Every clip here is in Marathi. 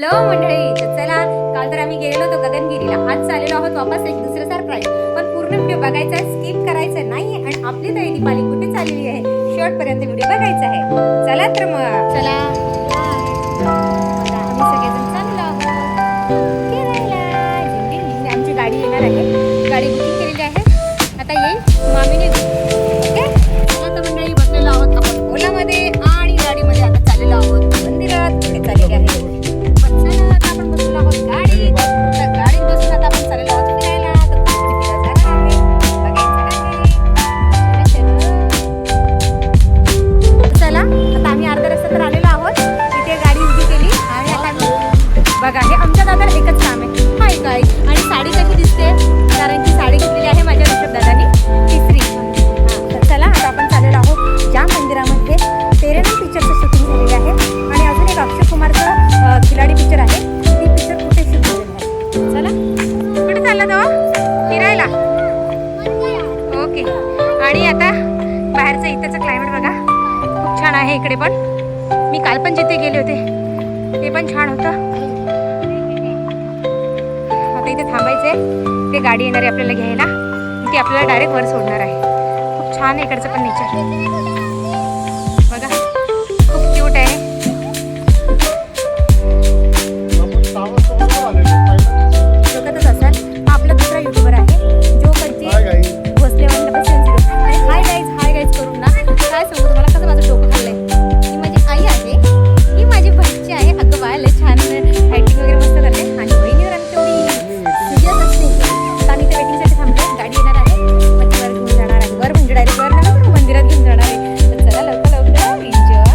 हॅलो मंडळी, तर चला काल तर आम्ही गेलेलो होतो गगनगिरीला. आज चाललेलो आहोत वापस एक दुसरं सरप्राईज. पण पूर्ण व्हिडिओ बघायचा आहे, स्किप करायचा नाही. आणि आपली ताई दीपाली कुठे चाललेली आहे शेवटपर्यंत व्हिडिओ बघायचा आहे. चला तर मग चला. आम्ही सगळेजण चाललो आहोत फिरायला. आमची गाडी येणार आहे, गाडी बुकिंग केलेली आहे. आता येईल मामीने. ओके, आता मंडळी बसलेलो आहोत आपण ओलामध्ये आणि गाडीमध्ये. आता चाललेलो आहोत मंदिरात. तिथे चाललेले आहे. पण चला आता आपण बसलो आहोत गाडीत. तर गाडीत बसून आता आपण चाललेलो आहोत फिरायला. तर कुठे फिरायला जाणार आहे बघायचं आहे. चला आता आम्ही अर्धा रस्ता तर आलेलो आहोत. तिथे गाडी उभी केली आणि आता बघा हे आमच्या दादा एकच काम आहे. हाय काय आणि साडी कशी दिसते, कारण की साडी घेतलेली आहे माझ्या ऋषभ दादानी तिसरी. तर चला आता आपण चाललेलो आहोत ज्या मंदिरामध्ये तेरेनाम पिक्चरचं शूटिंग झालेलं आहे. आणि अजून एक अक्षय कुमारचं खिलाडी पिक्चर आहे. ती पिक्चर कुठे शूट झालेलं आहे. चला कुठे चालला तो फिरायला. ओके, आणि आता बाहेरचं इथंचं क्लायमेट बघा, खूप छान आहे इकडे. पण मी काल पण जिथे गेले होते ते पण छान होतं. आता इथे थांबायचंय, ते गाडी येणार आहे आपल्याला घ्यायला. ती आपल्याला डायरेक्ट वर सोडणार आहे. खूप छान आहे इकडचं पण नेचर बघा, खूप क्यूट आहे. बघतच असाल, हा आपला दुसरा युट्यूबर आहे जो कधी भोसले आणि हाय गाईज करून ना काय सांगू तुम्हाला कसं माझं डोकं खाल्लंय. ही माझी आई आहे, ही माझी बच्ची आहे. अगं बाय लय छान ऍक्टिंग वगैरे मस्त करते. आणि बहिणीवर आणि तेवढी सिरियस असते. आता आम्ही त्या वेटिंगसाठी थांबलो. गाडी येणार आहे, मग वर घेऊन जाणार आहे. वर म्हणजे डायरेक्ट वर नाही, मंदिरात घेऊन जाणार आहे. तर चला लवकर एन्जॉय.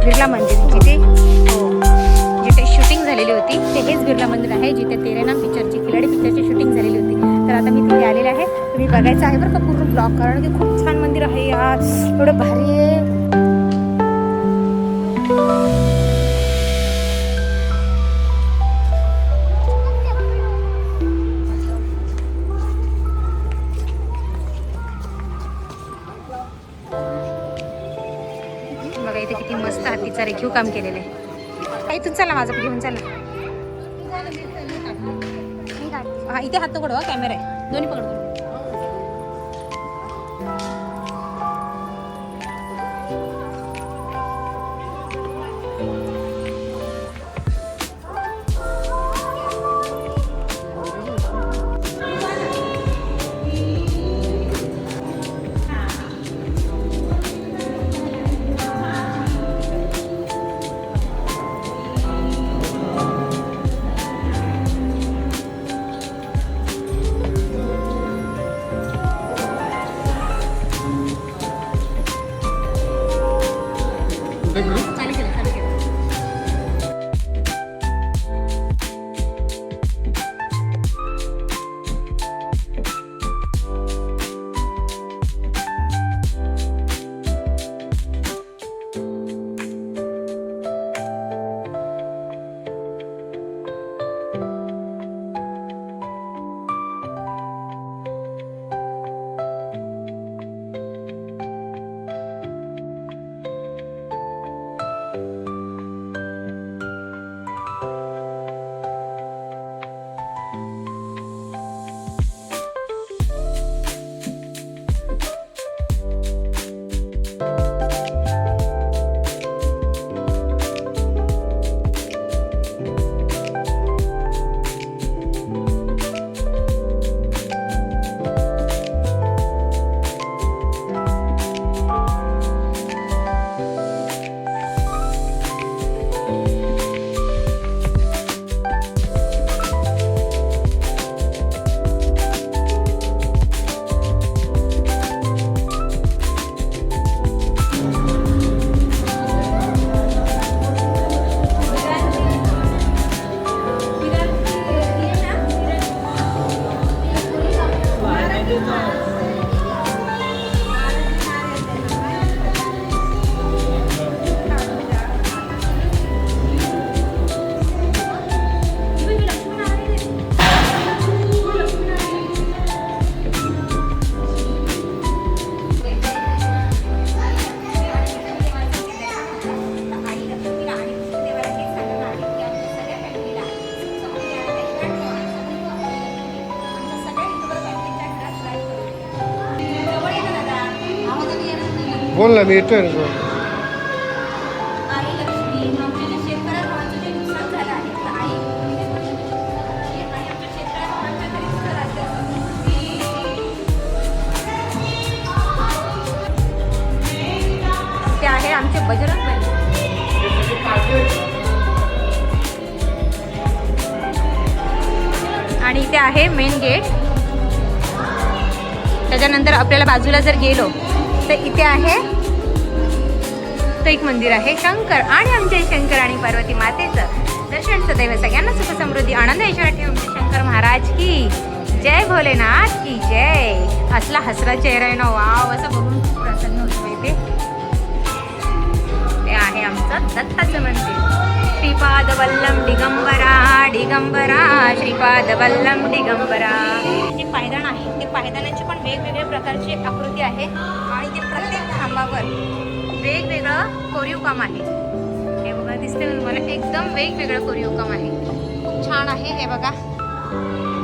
बिर्ला मंदिर जिथे शूटिंग झालेली होती ते हेच बिर्ला मंदिर आहे, जिथे तेरेनाम पिक्चरची खिलाडी पिक्चरची शूटिंग झालेली होती. तर आता मी तिथे आलेले आहे. तुम्ही बघायचं आहे बरं का पूर्ण ब्लॉग, कारण की खूप छान मंदिर आहे यार, एवढं भारी आहे. बघा इथे किती मस्त हत्तीचा रेखीव काम केलेलं आहे. इथून चला, माझं घेऊन चला. हा इथे हात पकडवा, कॅमेरा आहे, दोन्ही पकडतो. बोल ना, मी येतोय ना. आई लक्ष्मी, आमच्या जे शेतकऱ्यांचं जे नुकसान झालं आहे, तर आई आणि आमच्या शेतकऱ्यांच्या घरी सुद्धा राज्य ते आहे आमचे बजरंग बली. आणि इथे आहे मेन गेट. त्याच्यानंतर आपल्याला बाजूला जर गेलो तर इथे आहे तो एक मंदिर आहे शंकर, आणि आमचे शंकर आणि पार्वती मातेचं दर्शन सदैव सगळ्यांना सुख समृद्धी आनंद ऐश्वर्यात ठेवून शंकर महाराज की जय, भोलेनाथ की जय. असला हसरा चेहरा आहे ना, वाव, असं बघून खूप प्रसन्न होतो इथे. ते आहे आमचं दत्ताचं मंदिर. श्रीपाद वल्लम दिगंबरा दिगंबरा, श्रीपाद वल्लम दिगंबरा. जे पायदान आहे ते पायदानाची पण वेगवेगळ्या प्रकारची आकृती आहे, आणि ते प्रत्येक खांबावर वेगवेगळं कोरीव काम आहे. हे बघा, दिसते तुम्हाला, एकदम वेगवेगळं कोरीव काम आहे. खूप छान आहे हे बघा,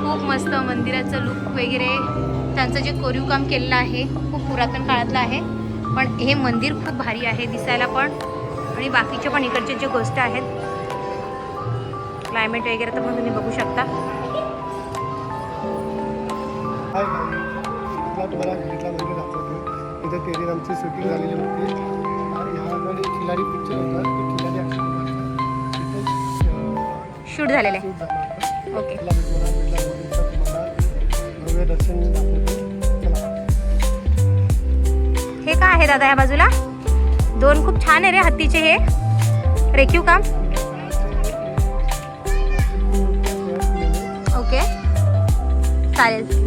खूप मस्त मंदिराचं लुक वगैरे, त्यांचं जे कोरीव काम केलेलं आहे खूप पुरातन काळातलं आहे. पण हे मंदिर खूप भारी आहे दिसायला पण, आणि बाकीचे पण इकडचे जे गोष्ट आहेत, क्लायमेट वगैरे तर पण तुम्ही बघू शकता. तुम्हाला भेटला मंदिर दाखवतो. इथं तेरीरामची शूटिंग झालेली होती. ह्याकडे खिलाडी पिक्चर होता, तो खिलाडी शूट झालेलं आहे. ओके, भव्य दर्शन दाखवतो. हे काय आहे दादा या बाजूला? दोन खूप छान आहे रे हत्तीचे, हे रेखीव काम. ओके, चालेल.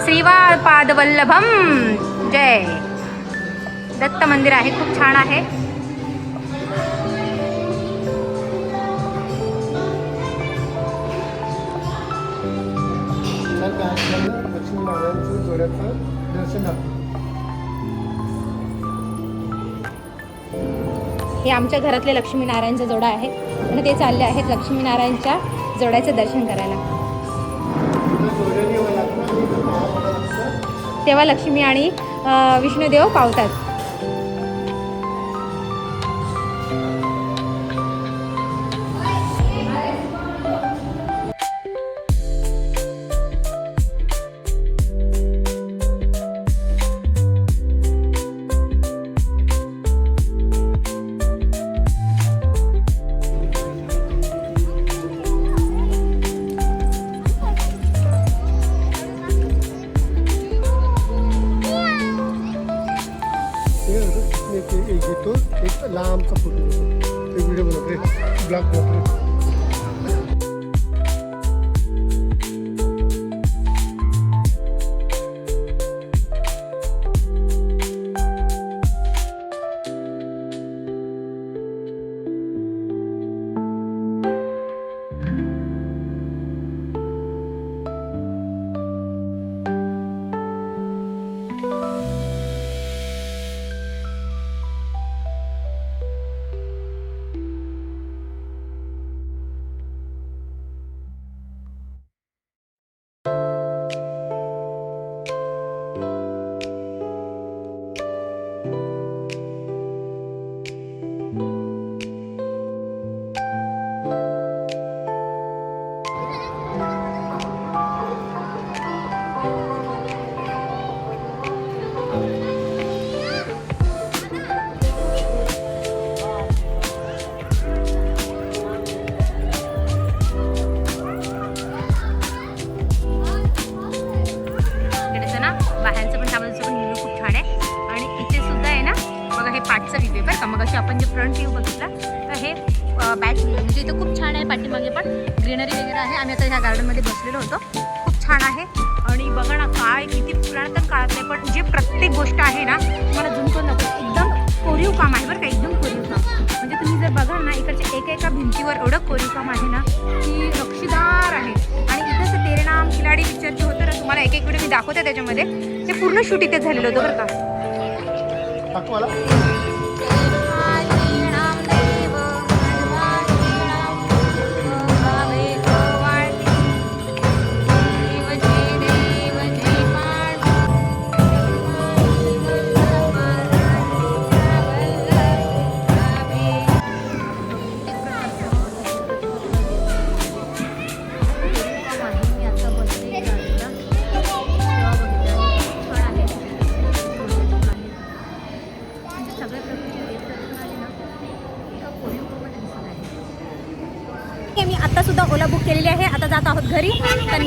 श्रीपादवल्लभम जय. दत्त मंदिर आहे, खूप छान आहे. लक्ष्मीनारायणचं जोड्याचं दर्शन दाखवतो. हे आमच्या घरातले लक्ष्मीनारायणचा जोडा आहे आणि ते चालले आहेत लक्ष्मीनारायणच्या जोड्याचं दर्शन करायला. जोड्याने यावं लागतं आणि इथं पाया पडावं लागतं. तेव्हा लक्ष्मी आणि विष्णुदेव पावतात. एक घेतो, एक लांबचा फोटो घेतो, एक व्हिडिओ बनवतो, ब्लॉग बनवतो. पाठचा व्ह्यू आहे बरं का. मग अशी आपण जे फ्रंट व्ह्यू बघितला तर हे बॅक व्ह्यू म्हणजे इथं खूप छान आहे. पाठीमागे पण ग्रीनरी वगैरे आहे. आम्ही आता ह्या गार्डनमध्ये बसलेलो होतो. खूप छान आहे. आणि बघा ना काय किती पुरातन काळातले पण जे प्रत्येक गोष्ट आहे ना मला झूम करून नको एकदम कोरीव काम आहे बरं का. एकदम कोरीव काम म्हणजे तुम्ही जर बघाल ना इकडच्या एका भिंतीवर एवढं कोरीव काम आहे ना की नक्षीदार आहे. आणि इथंच तेरे नाम खिलाडी पिक्चरचे होतं ना तुम्हाला एक व्हिडिओ मी दाखवते त्याच्यामध्ये ते पूर्ण शूट इथे झालेलं होतं बरं का. मी आता सुद्धा ओला बुक केलेली आहे. आता जात आहोत घरी. तर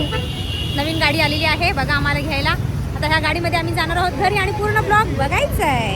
नवीन गाडी आलेली आहे बघा आम्हाला घ्यायला. आता ह्या गाडीमध्ये आम्ही जाणार आहोत घरी आणि पूर्ण ब्लॉग बघायचा आहे.